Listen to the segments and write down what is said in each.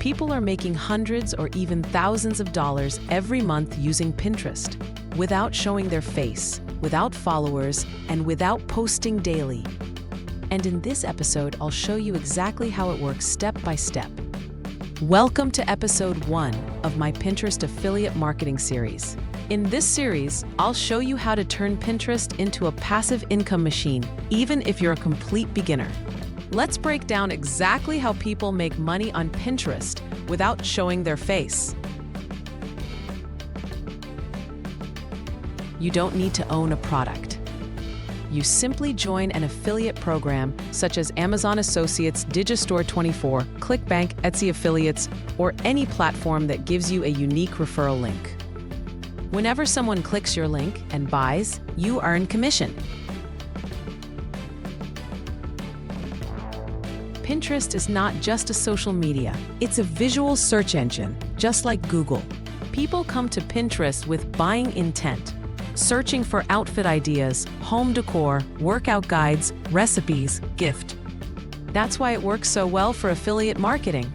People are making hundreds or even thousands of dollars every month using Pinterest, without showing their face, without followers, and without posting daily. And in this episode, I'll show you exactly how it works step by step. Welcome to episode 1 of my Pinterest affiliate marketing series. In this series, I'll show you how to turn Pinterest into a passive income machine, even if you're a complete beginner. Let's break down exactly how people make money on Pinterest without showing their face. You don't need to own a product. You simply join an affiliate program such as Amazon Associates, Digistore24, ClickBank, Etsy Affiliates, or any platform that gives you a unique referral link. Whenever someone clicks your link and buys, you earn commission. Pinterest is not just a social media, it's a visual search engine, just like Google. People come to Pinterest with buying intent, searching for outfit ideas, home decor, workout guides, recipes, gift. That's why it works so well for affiliate marketing.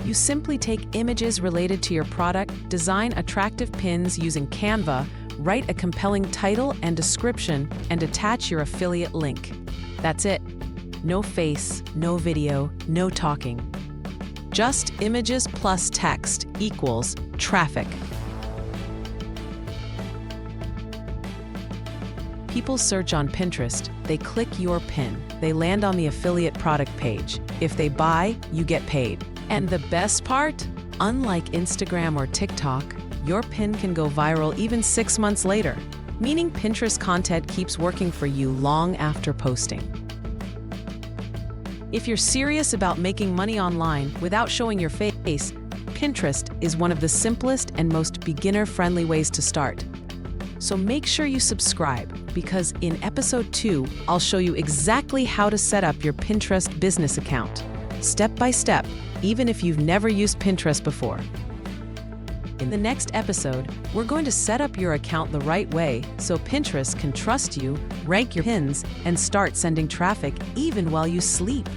You simply take images related to your product, design attractive pins using Canva, write a compelling title and description, and attach your affiliate link. That's it. No face, no video, no talking. Just images plus text equals traffic. People search on Pinterest, they click your pin, they land on the affiliate product page. If they buy, you get paid. And the best part? Unlike Instagram or TikTok, your pin can go viral even 6 months later, meaning Pinterest content keeps working for you long after posting. If you're serious about making money online without showing your face, Pinterest is one of the simplest and most beginner-friendly ways to start. So make sure you subscribe, because in episode 2, I'll show you exactly how to set up your Pinterest business account, step by step, even if you've never used Pinterest before. In the next episode, we're going to set up your account the right way so Pinterest can trust you, rank your pins, and start sending traffic even while you sleep.